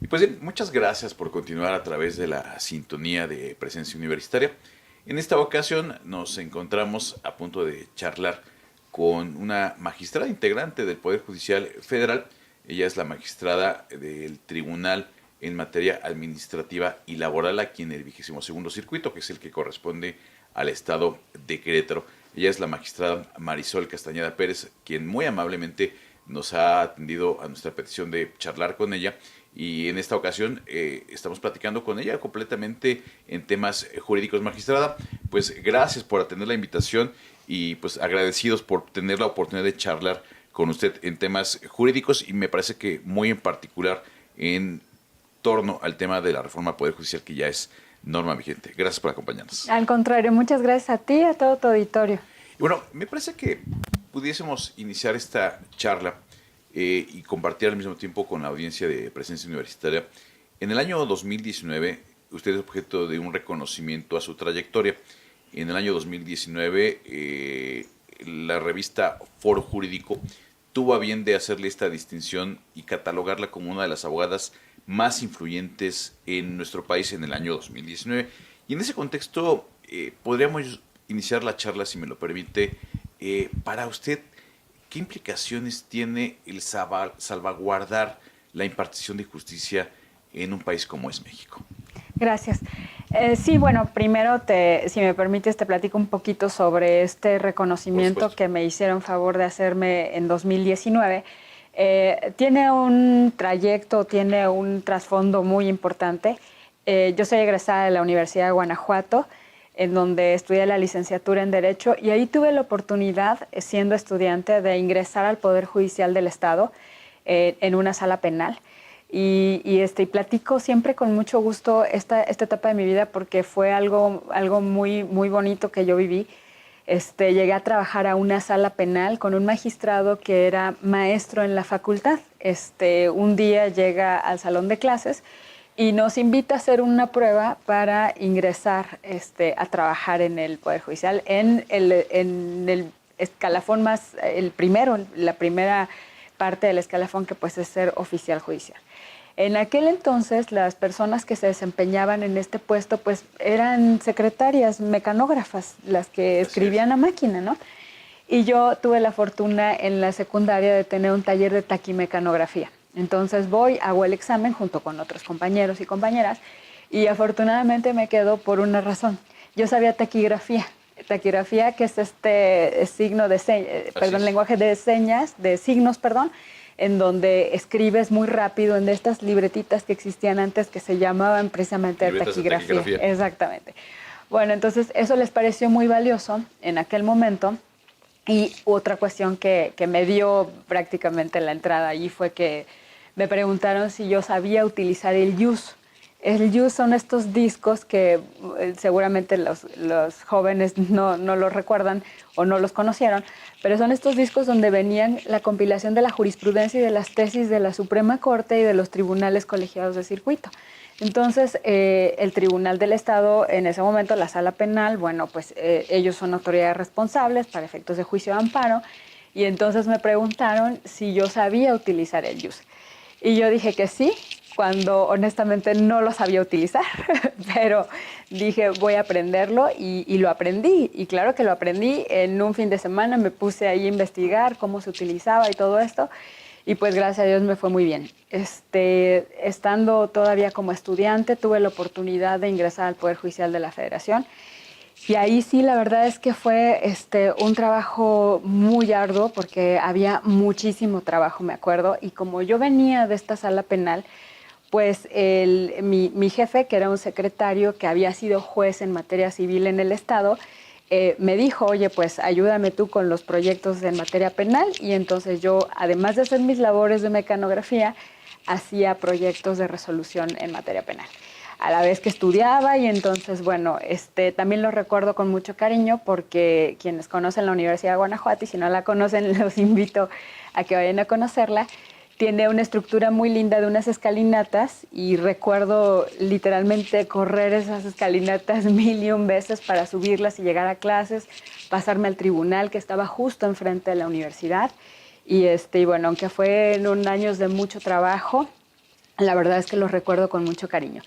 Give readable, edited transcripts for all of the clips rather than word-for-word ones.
Y pues bien, muchas gracias por continuar a través de la sintonía de Presencia Universitaria. En esta ocasión nos encontramos a punto de charlar con una magistrada integrante del Poder Judicial Federal. Ella es la magistrada del Tribunal en materia administrativa y laboral aquí en el 22º circuito, que es el que corresponde al estado de Querétaro. Ella es la magistrada Marisol Castañeda Pérez, quien muy amablemente nos ha atendido a nuestra petición de charlar con ella, y en esta ocasión estamos platicando con ella completamente en temas jurídicos. Magistrada, pues gracias por atender la invitación y pues agradecidos por tener la oportunidad de charlar con usted en temas jurídicos, y me parece que muy en particular en torno al tema de la reforma al Poder Judicial, que ya es norma vigente. Gracias por acompañarnos. Al contrario, muchas gracias a ti y a todo tu auditorio. Y bueno, me parece que pudiésemos iniciar esta charla y compartir al mismo tiempo con la audiencia de Presencia Universitaria. En el año 2019, usted es objeto de un reconocimiento a su trayectoria. En el año 2019, la revista Foro Jurídico tuvo a bien de hacerle esta distinción y catalogarla como una de las abogadas más influyentes en nuestro país en el año 2019. Y en ese contexto, podríamos iniciar la charla, si me lo permite. Para usted, ¿qué implicaciones tiene el salvaguardar la impartición de justicia en un país como es México? Gracias. Sí, bueno, primero, si me permites, te platico un poquito sobre este reconocimiento que me hicieron favor de hacerme en 2019. Tiene un trayecto, tiene un trasfondo muy importante. Yo soy egresada de la Universidad de Guanajuato, en donde estudié la licenciatura en Derecho, y ahí tuve la oportunidad, siendo estudiante, de ingresar al Poder Judicial del Estado en una sala penal. Y platico siempre con mucho gusto esta etapa de mi vida, porque fue algo muy, muy bonito que yo viví. Llegué a trabajar a una sala penal con un magistrado que era maestro en la facultad. Un día llega al salón de clases y nos invita a hacer una prueba para ingresar a trabajar en el Poder Judicial, en el escalafón más, el primero, la primera parte del escalafón, que pues es ser oficial judicial. En aquel entonces, las personas que se desempeñaban en este puesto pues eran secretarias, mecanógrafas, las que escribían a máquina, ¿no? Y yo tuve la fortuna en la secundaria de tener un taller de taquimecanografía. Entonces hago el examen junto con otros compañeros y compañeras, y afortunadamente me quedo por una razón. Yo sabía taquigrafía, que es signo de lenguaje de señas, de signos, perdón, en donde escribes muy rápido en estas libretitas que existían antes, que se llamaban precisamente taquigrafía. Exactamente. Bueno, entonces eso les pareció muy valioso en aquel momento. Y otra cuestión que me dio prácticamente la entrada allí fue que me preguntaron si yo sabía utilizar el JUS. El JUS son estos discos que seguramente los jóvenes no los recuerdan o no los conocieron, pero son estos discos donde venían la compilación de la jurisprudencia y de las tesis de la Suprema Corte y de los tribunales colegiados de circuito. Entonces, el Tribunal del Estado, en ese momento, la Sala Penal, bueno, pues ellos son autoridades responsables para efectos de juicio de amparo, y entonces me preguntaron si yo sabía utilizar el JUS. Y yo dije que sí, cuando honestamente no lo sabía utilizar, pero dije voy a aprenderlo, y lo aprendí. Y claro que lo aprendí en un fin de semana, me puse ahí a investigar cómo se utilizaba y todo esto, y pues gracias a Dios me fue muy bien. Estando todavía como estudiante, tuve la oportunidad de ingresar al Poder Judicial de la Federación, y ahí sí, la verdad es que fue un trabajo muy arduo, porque había muchísimo trabajo, me acuerdo, y como yo venía de esta sala penal, pues mi jefe, que era un secretario que había sido juez en materia civil en el Estado, me dijo, oye, pues ayúdame tú con los proyectos en materia penal. Y entonces yo, además de hacer mis labores de mecanografía, hacía proyectos de resolución en materia penal, a la vez que estudiaba. Y entonces, bueno, también lo recuerdo con mucho cariño, porque quienes conocen la Universidad de Guanajuato, y si no la conocen, los invito a que vayan a conocerla, tiene una estructura muy linda de unas escalinatas, y recuerdo literalmente correr esas escalinatas 1001 veces para subirlas y llegar a clases, pasarme al tribunal que estaba justo enfrente de la universidad. Y bueno, aunque fueron años de mucho trabajo, La verdad es que los recuerdo con mucho cariño.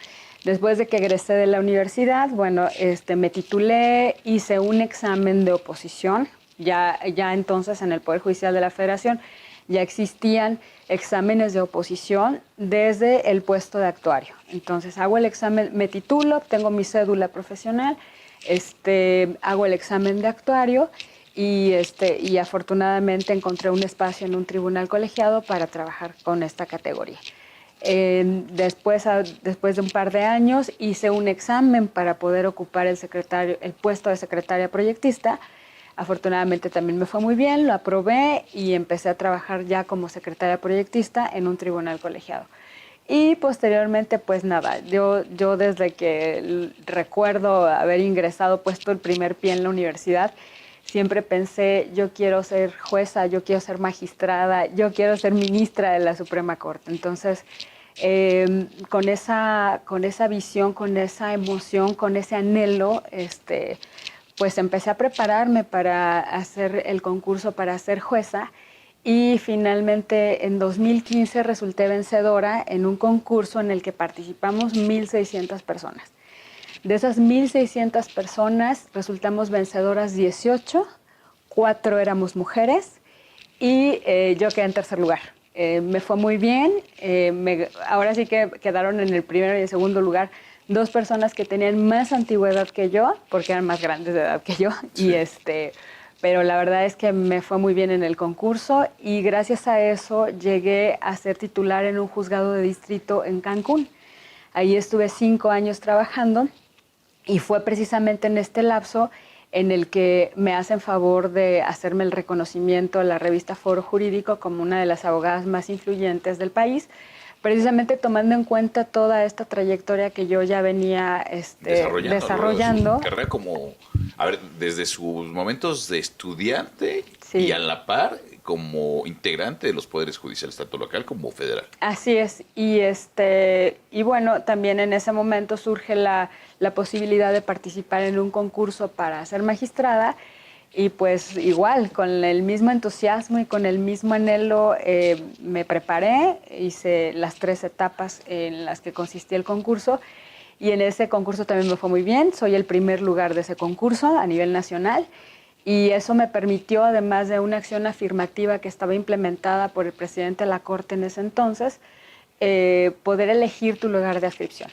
Después de que egresé de la universidad, bueno, me titulé, hice un examen de oposición. Ya entonces en el Poder Judicial de la Federación ya existían exámenes de oposición desde el puesto de actuario. Entonces hago el examen, me titulo, tengo mi cédula profesional, hago el examen de actuario y afortunadamente encontré un espacio en un tribunal colegiado para trabajar con esta categoría. Después de un par de años hice un examen para poder ocupar el puesto de secretaria proyectista. Afortunadamente también me fue muy bien, lo aprobé y empecé a trabajar ya como secretaria proyectista en un tribunal colegiado. Y posteriormente, pues nada, yo desde que recuerdo haber ingresado, puesto el primer pie en la universidad, siempre pensé, yo quiero ser jueza, yo quiero ser magistrada, yo quiero ser ministra de la Suprema Corte. Entonces, con esa visión, con esa emoción, con ese anhelo, pues empecé a prepararme para hacer el concurso para ser jueza y finalmente en 2015 resulté vencedora en un concurso en el que participamos 1,600 personas. De esas 1,600 personas resultamos vencedoras 18, 4 éramos mujeres y yo quedé en tercer lugar. Me fue muy bien, ahora sí que quedaron en el primero y el segundo lugar 2 personas que tenían más antigüedad que yo, porque eran más grandes de edad que yo, sí. Pero la verdad es que me fue muy bien en el concurso y gracias a eso llegué a ser titular en un juzgado de distrito en Cancún. Ahí estuve 5 años trabajando y fue precisamente en este lapso en el que me hacen favor de hacerme el reconocimiento a la revista Foro Jurídico como una de las abogadas más influyentes del país, precisamente tomando en cuenta toda esta trayectoria que yo ya venía desarrollando. Su carrera como, a ver, desde sus momentos de estudiante sí. Y a la par como integrante de los poderes judiciales, tanto local como federal. Así es, y bueno, también en ese momento surge la posibilidad de participar en un concurso para ser magistrada y pues igual, con el mismo entusiasmo y con el mismo anhelo me preparé, hice las 3 etapas en las que consistía el concurso y en ese concurso también me fue muy bien, soy el primer lugar de ese concurso a nivel nacional. Y eso me permitió, además de una acción afirmativa que estaba implementada por el presidente de la Corte en ese entonces, poder elegir tu lugar de adscripción.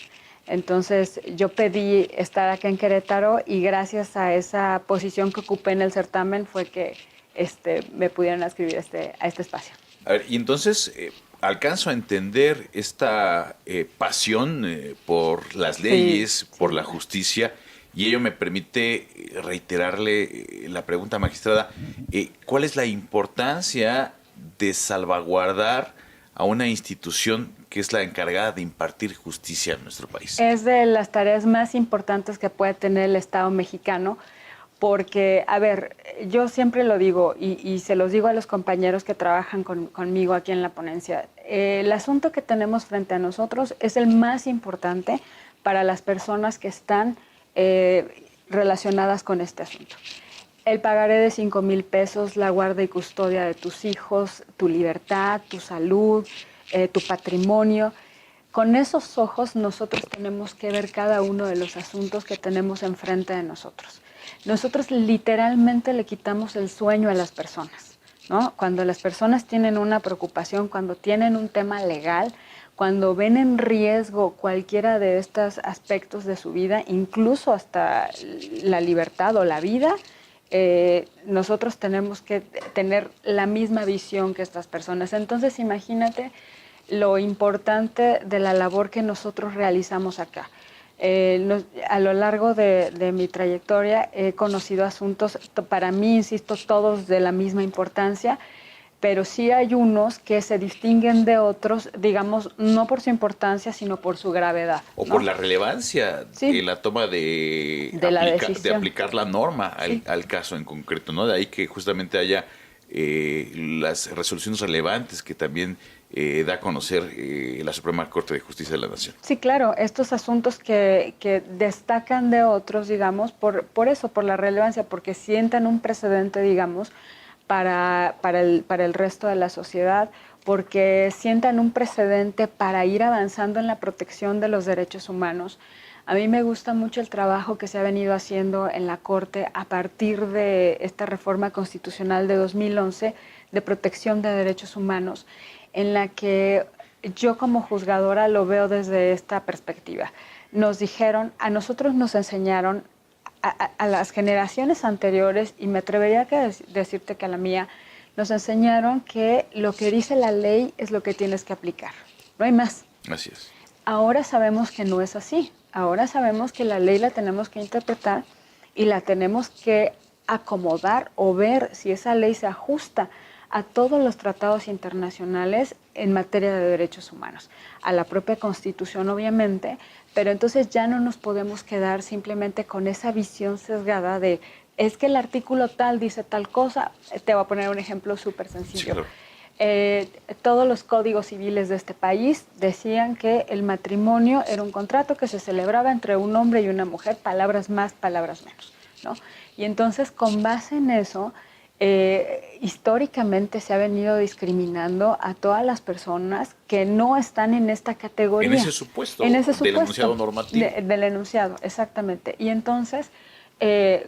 Entonces yo pedí estar acá en Querétaro y gracias a esa posición que ocupé en el certamen fue que me pudieron adscribir a este espacio. A ver, y entonces alcanzo a entender esta pasión por las leyes, sí, por la justicia. Y ello me permite reiterarle la pregunta, magistrada, ¿cuál es la importancia de salvaguardar a una institución que es la encargada de impartir justicia en nuestro país? Es de las tareas más importantes que puede tener el Estado mexicano, porque, a ver, yo siempre lo digo y se los digo a los compañeros que trabajan conmigo aquí en la ponencia, el asunto que tenemos frente a nosotros es el más importante para las personas que están relacionadas con este asunto. El pagaré de 5,000 pesos, la guarda y custodia de tus hijos, tu libertad, tu salud, tu patrimonio. Con esos ojos nosotros tenemos que ver cada uno de los asuntos que tenemos enfrente de nosotros. Nosotros literalmente le quitamos el sueño a las personas, ¿no? Cuando las personas tienen una preocupación, cuando tienen un tema legal, cuando ven en riesgo cualquiera de estos aspectos de su vida, incluso hasta la libertad o la vida, nosotros tenemos que tener la misma visión que estas personas. Entonces, imagínate lo importante de la labor que nosotros realizamos acá. A lo largo de mi trayectoria he conocido asuntos, para mí, insisto, todos de la misma importancia, pero sí hay unos que se distinguen de otros, digamos, no por su importancia, sino por su gravedad. O ¿no? Por la relevancia sí. en la toma de aplicar la norma sí. al caso en concreto, ¿no? De ahí que justamente haya las resoluciones relevantes que también da a conocer la Suprema Corte de Justicia de la Nación. Sí, claro, estos asuntos que destacan de otros, digamos, por eso, por la relevancia, porque sientan un precedente, digamos, para el resto de la sociedad, porque sientan un precedente para ir avanzando en la protección de los derechos humanos. A mí me gusta mucho el trabajo que se ha venido haciendo en la Corte a partir de esta reforma constitucional de 2011 de protección de derechos humanos, en la que yo como juzgadora lo veo desde esta perspectiva. Nos dijeron, a nosotros nos enseñaron, a las generaciones anteriores, y me atrevería a decirte que a la mía, nos enseñaron que lo que dice la ley es lo que tienes que aplicar, no hay más. Así es. Ahora sabemos que no es así, ahora sabemos que la ley la tenemos que interpretar y la tenemos que acomodar o ver si esa ley se ajusta a todos los tratados internacionales en materia de derechos humanos, a la propia Constitución obviamente, pero entonces ya no nos podemos quedar simplemente con esa visión sesgada de es que el artículo tal dice tal cosa. Te voy a poner un ejemplo súper sencillo. Sí, claro. Todos los códigos civiles de este país decían que el matrimonio era un contrato que se celebraba entre un hombre y una mujer, palabras más, palabras menos, ¿no? Y entonces, con base en eso, históricamente se ha venido discriminando a todas las personas que no están en esta categoría. En ese supuesto del enunciado normativo. Del enunciado, exactamente. Y entonces,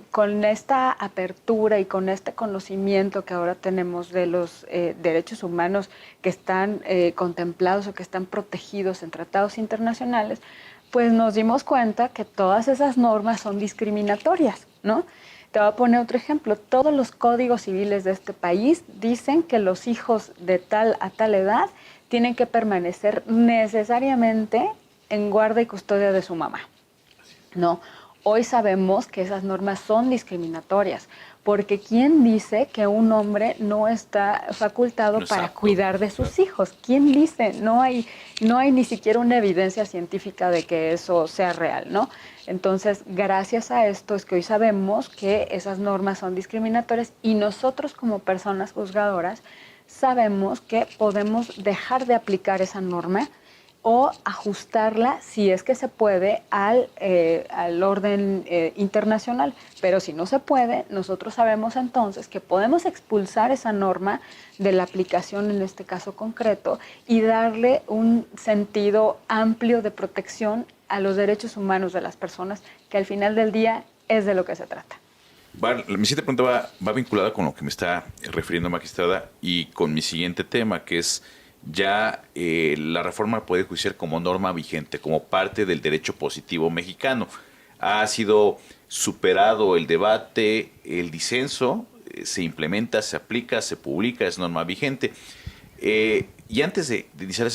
con esta apertura y con este conocimiento que ahora tenemos de los derechos humanos que están contemplados o que están protegidos en tratados internacionales, pues nos dimos cuenta que todas esas normas son discriminatorias, ¿no? Te voy a poner otro ejemplo. Todos los códigos civiles de este país dicen que los hijos de tal a tal edad tienen que permanecer necesariamente en guarda y custodia de su mamá, ¿no? Hoy sabemos que esas normas son discriminatorias, porque ¿quién dice que un hombre no está facultado para cuidar de sus hijos? ¿Quién dice? No hay ni siquiera una evidencia científica de que eso sea real, ¿no? Entonces, gracias a esto es que hoy sabemos que esas normas son discriminatorias y nosotros como personas juzgadoras sabemos que podemos dejar de aplicar esa norma o ajustarla, si es que se puede, al orden internacional. Pero si no se puede, nosotros sabemos entonces que podemos expulsar esa norma de la aplicación en este caso concreto y darle un sentido amplio de protección a los derechos humanos de las personas, que al final del día es de lo que se trata. Mi siguiente pregunta va vinculada con lo que me está refiriendo, magistrada, y con mi siguiente tema, que es ya la reforma al Poder Judicial como norma vigente, como parte del derecho positivo mexicano. Ha sido superado el debate, el disenso, se implementa, se aplica, se publica, es norma vigente. Y antes de iniciar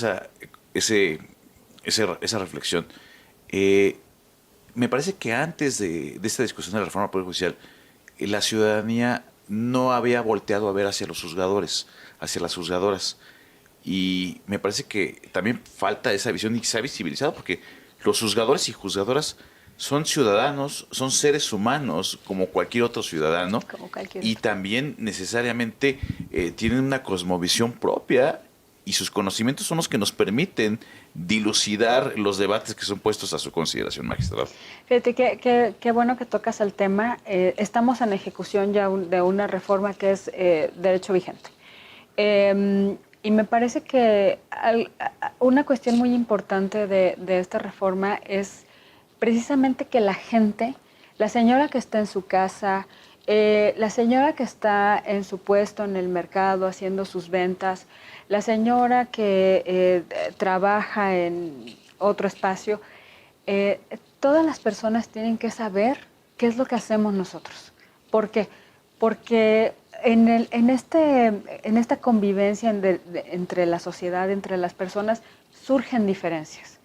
esa reflexión, me parece que antes de esta discusión de la reforma al Poder Judicial, la ciudadanía no había volteado a ver hacia los juzgadores, hacia las juzgadoras. Y me parece que también falta esa visión y se ha visibilizado porque los juzgadores y juzgadoras son ciudadanos, son seres humanos como cualquier otro ciudadano, y también necesariamente tienen una cosmovisión propia y sus conocimientos son los que nos permiten dilucidar los debates que son puestos a su consideración, magistrado. Fíjate, qué bueno que tocas el tema. Estamos en ejecución ya de una reforma que es derecho vigente. Y me parece que una cuestión muy importante de esta reforma es precisamente que la gente, la señora que está en su casa, la señora que está en su puesto en el mercado haciendo sus ventas, la señora que trabaja en otro espacio, todas las personas tienen que saber qué es lo que hacemos nosotros. ¿Por qué? Porque en esta convivencia entre la sociedad, entre las personas, surgen diferencias.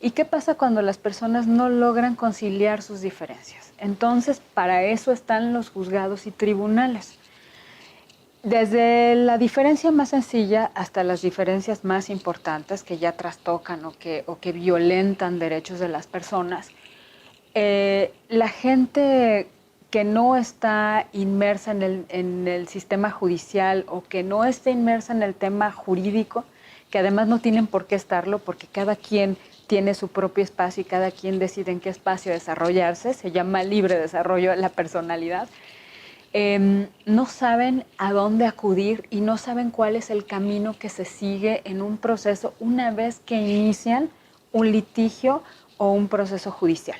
¿Y qué pasa cuando las personas no logran conciliar sus diferencias? Entonces, para eso están los juzgados y tribunales. Desde la diferencia más sencilla hasta las diferencias más importantes que ya trastocan o que violentan derechos de las personas, la gente que no está inmersa en el sistema judicial o que no está inmersa en el tema jurídico, que además no tienen por qué estarlo porque cada quien tiene su propio espacio y cada quien decide en qué espacio desarrollarse, se llama libre desarrollo de la personalidad. no saben a dónde acudir y no saben cuál es el camino que se sigue en un proceso una vez que inician un litigio o un proceso judicial.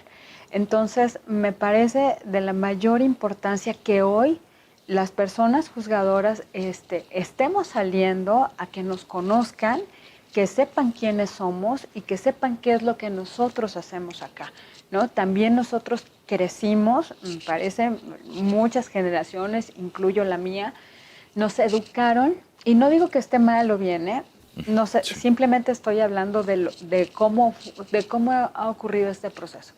Entonces, me parece de la mayor importancia que hoy las personas juzgadoras estemos saliendo a que nos conozcan, que sepan quiénes somos y que sepan qué es lo que nosotros hacemos acá, ¿no? También nosotros crecimos, me parece, muchas generaciones, incluyo la mía, nos educaron, y no digo que esté mal o bien, no sé, Sí. simplemente estoy hablando de cómo ha ocurrido este proceso.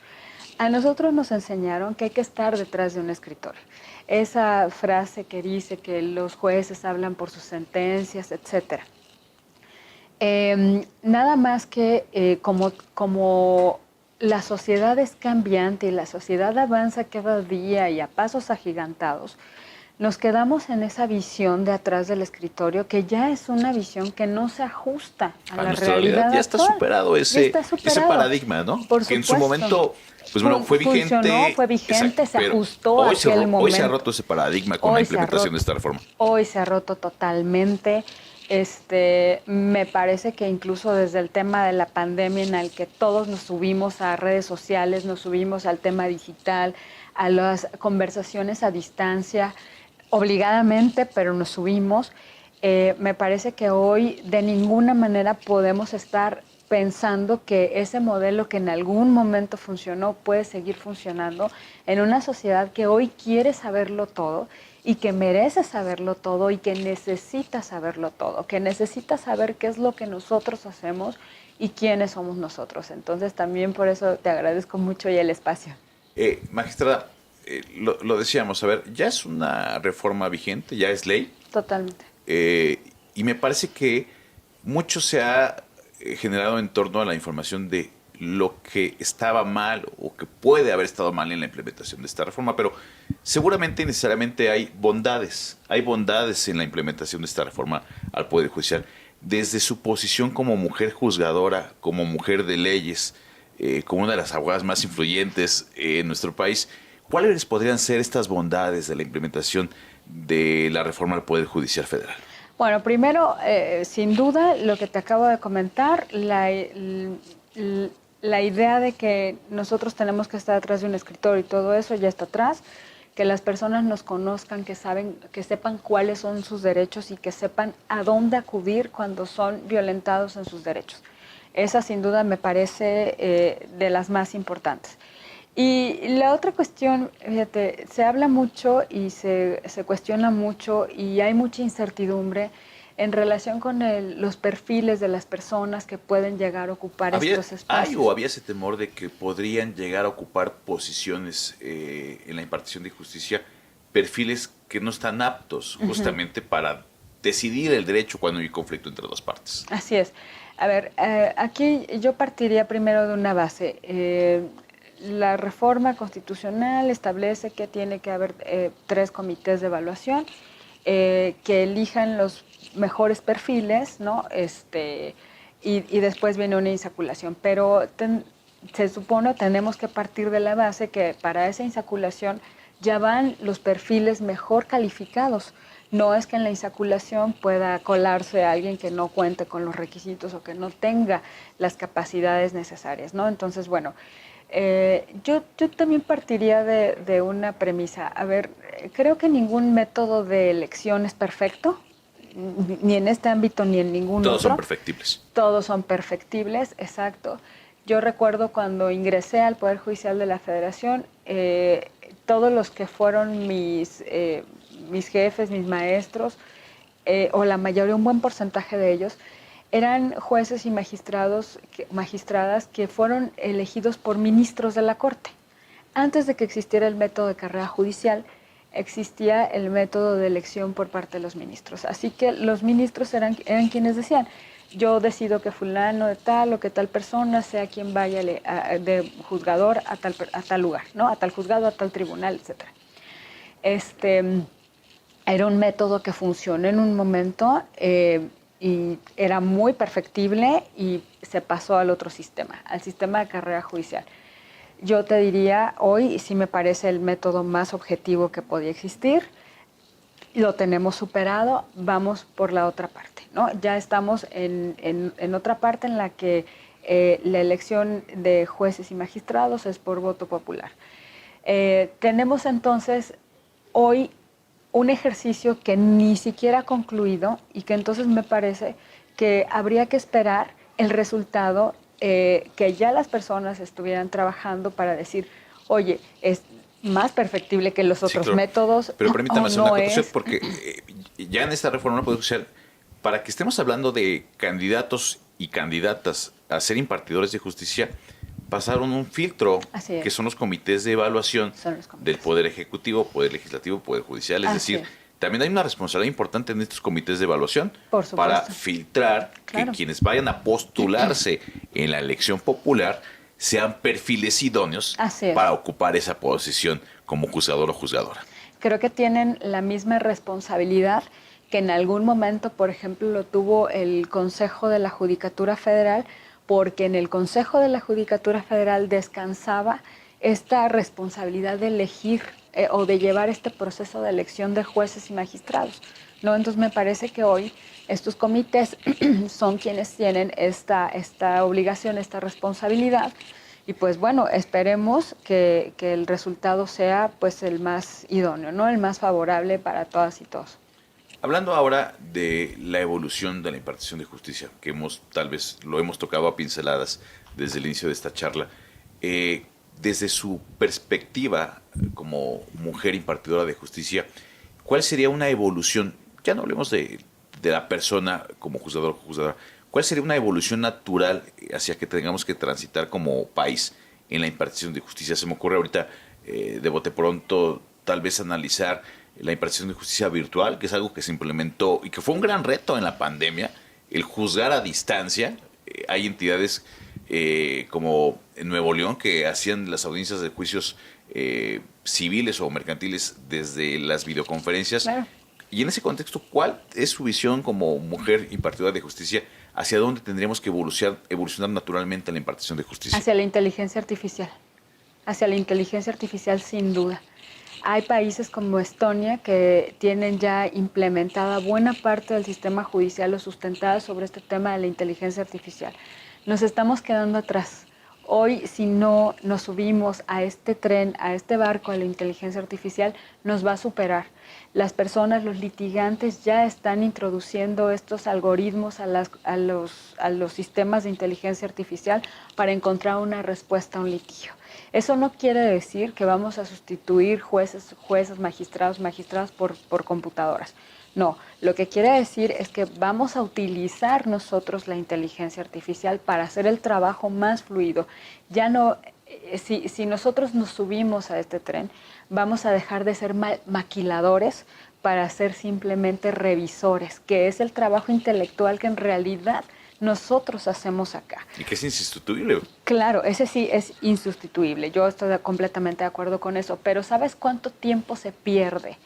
A nosotros nos enseñaron que hay que estar detrás de un escritorio. Esa frase que dice que los jueces hablan por sus sentencias, etcétera. Nada más que como la sociedad es cambiante y la sociedad avanza cada día y a pasos agigantados, nos quedamos en esa visión de atrás del escritorio que ya es una visión que no se ajusta a la nuestra realidad ya está actual. superado ese paradigma, ¿no? Por que en supuesto. su momento, pues bueno, fue vigente. Funcionó, fue vigente, exacto, se ajustó a aquel momento. Hoy se ha roto ese paradigma con la implementación de esta reforma. Hoy se ha roto totalmente. Me parece que incluso desde el tema de la pandemia, en el que todos nos subimos a redes sociales, nos subimos al tema digital, a las conversaciones a distancia, obligadamente, pero nos subimos. Me parece que hoy de ninguna manera podemos estar pensando que ese modelo que en algún momento funcionó puede seguir funcionando en una sociedad que hoy quiere saberlo todo y que merece saberlo todo y que necesita saberlo todo, que necesita saber qué es lo que nosotros hacemos y quiénes somos nosotros. Entonces también por eso te agradezco mucho y el espacio. Magistrada, lo decíamos, a ver, ya es una reforma vigente, ya es ley. Totalmente. Y me parece que mucho se ha generado en torno a la información de lo que estaba mal o que puede haber estado mal en la implementación de esta reforma, pero seguramente y necesariamente hay bondades en la implementación de esta reforma al Poder Judicial. Desde su posición como mujer juzgadora, como mujer de leyes, como una de las abogadas más influyentes en nuestro país, ¿cuáles podrían ser estas bondades de la implementación de la reforma al Poder Judicial Federal? Bueno, primero, sin duda, lo que te acabo de comentar, la idea de que nosotros tenemos que estar atrás de un escritorio y todo eso ya está atrás, que las personas nos conozcan, que sepan cuáles son sus derechos y que sepan a dónde acudir cuando son violentados en sus derechos. Esa sin duda me parece de las más importantes. Y la otra cuestión, fíjate, se habla mucho y se cuestiona mucho y hay mucha incertidumbre en relación con los perfiles de las personas que pueden llegar a ocupar estos espacios. ¿Había ese temor de que podrían llegar a ocupar posiciones en la impartición de justicia, perfiles que no están aptos justamente para decidir el derecho cuando hay conflicto entre dos partes? Así es. A ver, aquí yo partiría primero de una base. La reforma constitucional establece que tiene que haber 3 comités de evaluación que elijan los mejores perfiles, ¿no? Y después viene una insaculación. Pero se supone, tenemos que partir de la base que para esa insaculación ya van los perfiles mejor calificados. No es que en la insaculación pueda colarse a alguien que no cuente con los requisitos o que no tenga las capacidades necesarias, ¿no? Entonces, bueno, yo también partiría de una premisa. A ver, creo que ningún método de elección es perfecto, ni en este ámbito ni en ningún otro. Todos son perfectibles. Todos son perfectibles, exacto. Yo recuerdo cuando ingresé al Poder Judicial de la Federación, todos los que fueron mis jefes, mis maestros, o la mayoría, un buen porcentaje de ellos, eran jueces y magistradas que fueron elegidos por ministros de la Corte. Antes de que existiera el método de carrera judicial, existía el método de elección por parte de los ministros. Así que los ministros eran quienes decían, yo decido que fulano de tal o que tal persona sea quien vaya de juzgador a tal lugar, ¿no? A tal juzgado, a tal tribunal, etc. Era un método que funcionó en un momento y era muy perfectible y se pasó al otro sistema, al sistema de carrera judicial. yo te diría, hoy sí me parece el método más objetivo que podía existir. Lo tenemos superado, vamos por la otra parte, ¿no? Ya estamos en otra parte en la que la elección de jueces y magistrados es por voto popular. Tenemos entonces hoy un ejercicio que ni siquiera ha concluido y que entonces me parece que habría que esperar el resultado, que ya las personas estuvieran trabajando para decir, oye, es más perfectible que los Sí, otros claro. métodos Pero o permítame hacer una no acotación, es. porque ya en esta reforma no podemos ser, para que estemos hablando de candidatos y candidatas a ser impartidores de justicia, pasaron un filtro Así que es, son los comités de evaluación son los del comités. Poder Ejecutivo, Poder Legislativo, Poder Judicial. Es Así decir, es, también hay una responsabilidad importante en estos comités de evaluación por para supuesto, filtrar que claro. quienes vayan a postularse en la elección popular sean perfiles idóneos Así es. para ocupar esa posición como juzgador o juzgadora. Creo que tienen la misma responsabilidad que en algún momento, por ejemplo, lo tuvo el Consejo de la Judicatura Federal, porque en el Consejo de la Judicatura Federal descansaba esta responsabilidad de elegir o de llevar este proceso de elección de jueces y magistrados, ¿no? Entonces me parece que hoy estos comités son quienes tienen esta obligación, esta responsabilidad. Y pues bueno, esperemos que el resultado sea pues el más idóneo, ¿no? El más favorable para todas y todos. Hablando ahora de la evolución de la impartición de justicia, que tal vez lo hemos tocado a pinceladas desde el inicio de esta charla, desde su perspectiva como mujer impartidora de justicia, ¿cuál sería una evolución? Ya no hablemos de la persona como juzgador o juzgadora. ¿Cuál sería una evolución natural hacia que tengamos que transitar como país en la impartición de justicia? Se me ocurre ahorita, de bote pronto, tal vez analizar la impartición de justicia virtual, que es algo que se implementó y que fue un gran reto en la pandemia, el juzgar a distancia. Hay entidades como en Nuevo León que hacían las audiencias de juicios civiles o mercantiles desde las videoconferencias. Claro. Y en ese contexto, ¿cuál es su visión como mujer impartidora de justicia? ¿Hacia dónde tendríamos que evolucionar naturalmente la impartición de justicia? Hacia la inteligencia artificial. Hacia la inteligencia artificial sin duda. Hay países como Estonia que tienen ya implementada buena parte del sistema judicial o sustentada sobre este tema de la inteligencia artificial. Nos estamos quedando atrás. Hoy, si no nos subimos a este tren, a este barco de la inteligencia artificial, nos va a superar. Las personas, los litigantes ya están introduciendo estos algoritmos a los sistemas de inteligencia artificial para encontrar una respuesta a un litigio. Eso no quiere decir que vamos a sustituir jueces, magistrados por computadoras. No, lo que quiere decir es que vamos a utilizar nosotros la inteligencia artificial para hacer el trabajo más fluido. Ya no, si nosotros nos subimos a este tren, vamos a dejar de ser maquiladores para ser simplemente revisores, que es el trabajo intelectual que en realidad nosotros hacemos acá. Y que es insustituible. Claro, ese sí es insustituible. Yo estoy completamente de acuerdo con eso. Pero ¿sabes cuánto tiempo se pierde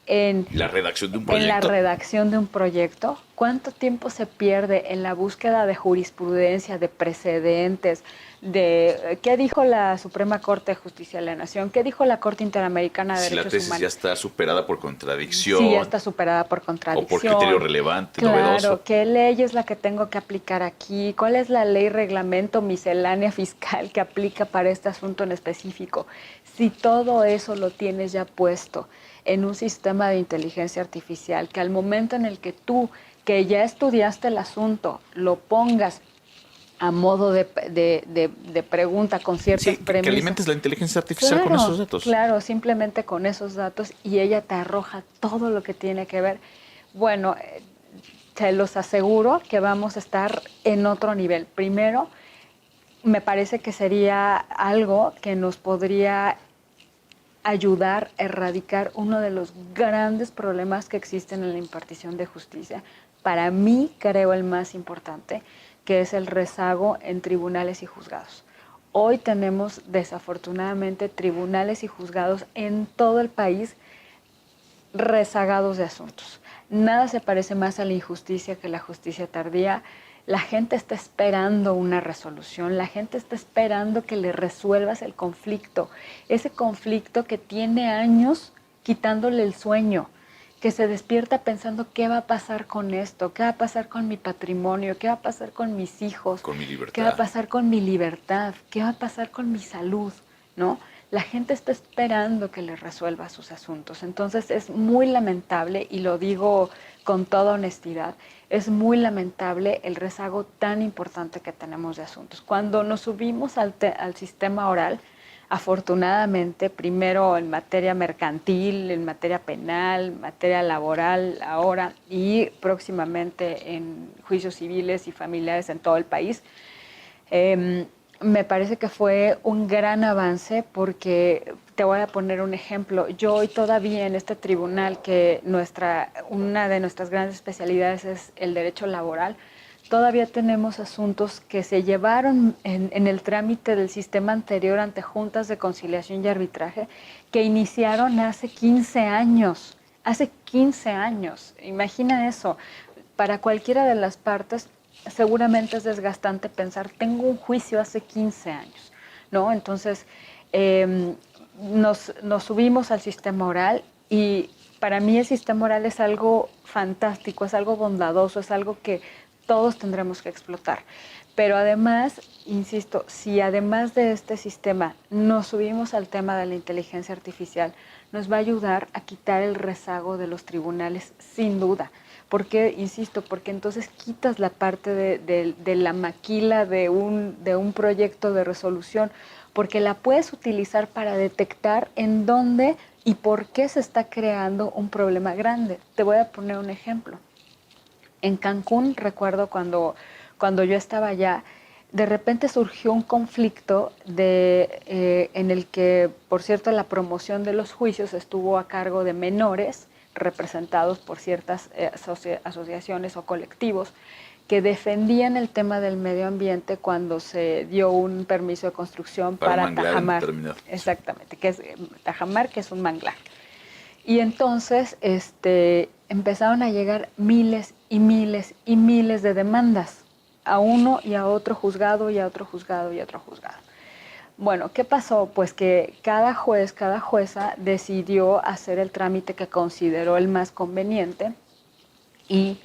en la redacción de un en la proyecto? redacción de un proyecto? ¿Cuánto tiempo se pierde en la búsqueda de jurisprudencia, de precedentes, de qué dijo la Suprema Corte de Justicia de la Nación, qué dijo la Corte Interamericana de Si la Derechos tesis Humanos? ya está superada por contradicción. Sí, ya está superada por contradicción. O por criterio relevante, claro, novedoso. ¿qué ley es la que tengo que aplicar aquí? ¿Cuál es la ley reglamento miscelánea fiscal que aplica para este asunto en específico? Si todo eso lo tienes ya puesto en un sistema de inteligencia artificial, que al momento en el que tú, que ya estudiaste el asunto, lo pongas a modo de pregunta con ciertas premisas. Que alimentes la inteligencia artificial claro, con esos datos. Claro, simplemente con esos datos y ella te arroja todo lo que tiene que ver. Bueno, te los aseguro que vamos a estar en otro nivel. Primero, me parece que sería algo que nos podría ayudar a erradicar uno de los grandes problemas que existen en la impartición de justicia. Para mí, creo el más importante, que es el rezago en tribunales y juzgados. Hoy tenemos desafortunadamente tribunales y juzgados en todo el país rezagados de asuntos. Nada se parece más a la injusticia que la justicia tardía. La gente está esperando una resolución, la gente está esperando que le resuelvas el conflicto, ese conflicto que tiene años quitándole el sueño, que se despierta pensando qué va a pasar con esto, qué va a pasar con mi patrimonio, qué va a pasar con mis hijos, con mi libertad, qué va a pasar con mi libertad, qué va a pasar con mi salud, ¿no? La gente está esperando que le resuelva sus asuntos. Entonces es muy lamentable, y lo digo con toda honestidad, es muy lamentable el rezago tan importante que tenemos de asuntos. Cuando nos subimos al sistema oral, afortunadamente, primero en materia mercantil, en materia penal, en materia laboral ahora y próximamente en juicios civiles y familiares en todo el país, me parece que fue un gran avance porque te voy a poner un ejemplo. Yo hoy todavía en este tribunal, que una de nuestras grandes especialidades es el derecho laboral, todavía tenemos asuntos que se llevaron en el trámite del sistema anterior ante juntas de conciliación y arbitraje que iniciaron hace 15 años. Hace 15 años. Imagina eso. Para cualquiera de las partes seguramente es desgastante pensar, tengo un juicio hace 15 años, ¿no? Entonces, nos subimos al sistema oral, y para mí el sistema oral es algo fantástico, es algo bondadoso, es algo que todos tendremos que explotar. Pero además, insisto, si además de este sistema nos subimos al tema de la inteligencia artificial, nos va a ayudar a quitar el rezago de los tribunales, sin duda. ¿Por qué? Insisto, porque entonces quitas la parte de la maquila de un proyecto de resolución, porque la puedes utilizar para detectar en dónde y por qué se está creando un problema grande. Te voy a poner un ejemplo. En Cancún, recuerdo cuando yo estaba allá, de repente surgió un conflicto en el que, por cierto, la promoción de los juicios estuvo a cargo de menores representados por ciertas asociaciones o colectivos que defendían el tema del medio ambiente cuando se dio un permiso de construcción para Tajamar. Exactamente, que es Tajamar, que es un manglar. Y entonces empezaron a llegar miles y miles y miles de demandas a uno y a otro juzgado y a otro juzgado y a otro juzgado. Bueno, ¿qué pasó? Pues que cada juez, cada jueza decidió hacer el trámite que consideró el más conveniente, y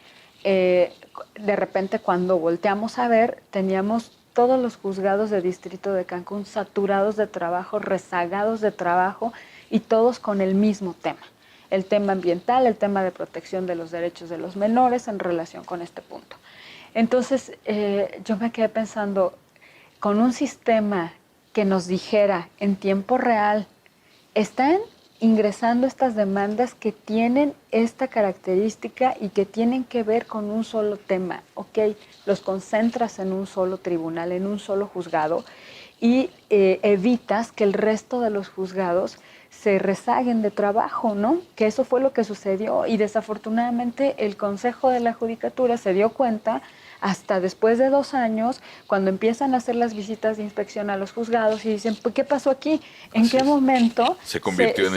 de repente, cuando volteamos a ver, teníamos todos los juzgados de distrito de Cancún saturados de trabajo, rezagados de trabajo, y todos con el mismo tema. El tema ambiental, el tema de protección de los derechos de los menores en relación con este punto. Entonces, yo me quedé pensando, con un sistema que nos dijera en tiempo real, están ingresando estas demandas que tienen esta característica y que tienen que ver con un solo tema, ¿ok? Los concentras en un solo tribunal, en un solo juzgado, y evitas que el resto de los juzgados se rezaguen de trabajo, ¿no? Que eso fue lo que sucedió, y desafortunadamente el Consejo de la Judicatura se dio cuenta hasta después de 2 años, cuando empiezan a hacer las visitas de inspección a los juzgados y dicen, pues, ¿qué pasó aquí? ¿En qué momento se convirtió en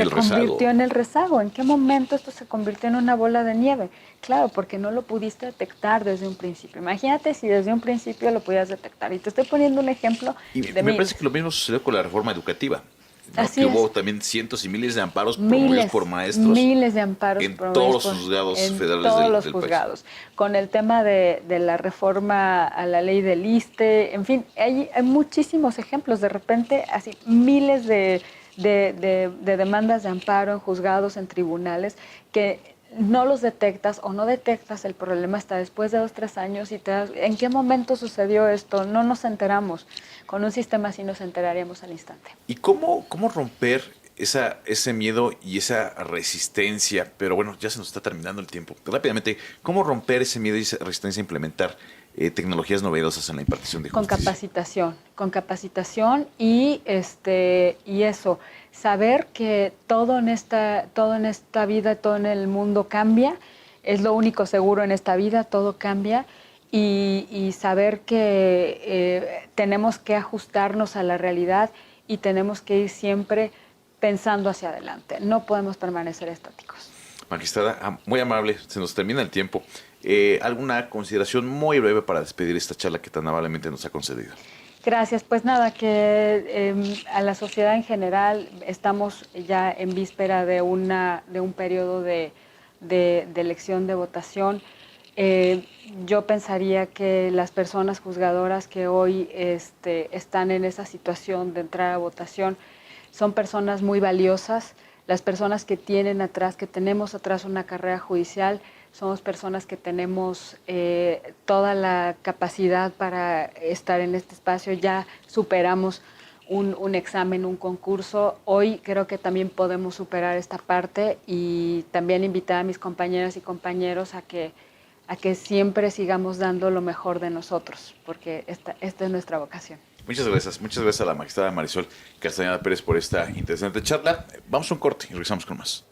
el rezago? ¿En qué momento esto se convirtió en una bola de nieve? Claro, porque no lo pudiste detectar desde un principio. Imagínate si desde un principio lo pudieras detectar. Y te estoy poniendo un ejemplo de me parece que lo mismo sucedió con la reforma educativa. ¿no? Así que es. hubo también cientos y miles de amparos promovidos por maestros. Miles de amparos en todos los juzgados federales del juzgados. país. Con el tema de la reforma a la ley del ISSSTE, en fin, hay muchísimos ejemplos. De repente, así, miles de demandas de amparo en juzgados, en tribunales, que no los detectas o no detectas el problema hasta después de 2 o 3 años y ¿en qué momento sucedió esto? No nos enteramos. Con un sistema así nos enteraríamos al instante. ¿Y cómo romper ese miedo y esa resistencia? Pero bueno, ya se nos está terminando el tiempo. Rápidamente, ¿cómo romper ese miedo y esa resistencia a implementar tecnologías novedosas en la impartición de justicia? Con capacitación y eso, saber que todo en esta vida, todo en el mundo cambia, es lo único seguro en esta vida, todo cambia, y saber que tenemos que ajustarnos a la realidad y tenemos que ir siempre pensando hacia adelante, no podemos permanecer estáticos. Magistrada, muy amable, se nos termina el tiempo. alguna consideración muy breve para despedir esta charla que tan amablemente nos ha concedido. Gracias. Pues nada, que a la sociedad en general estamos ya en víspera de un periodo de elección, de votación. Yo pensaría que las personas juzgadoras que hoy están en esa situación de entrar a votación son personas muy valiosas. Las personas que tenemos atrás una carrera judicial, somos personas que tenemos toda la capacidad para estar en este espacio. Ya superamos un examen, un concurso. Hoy creo que también podemos superar esta parte y también invitar a mis compañeras y compañeros a que siempre sigamos dando lo mejor de nosotros, porque esta es nuestra vocación. Muchas gracias a la magistrada Marisol Castañeda Pérez por esta interesante charla. Vamos a un corte y regresamos con más.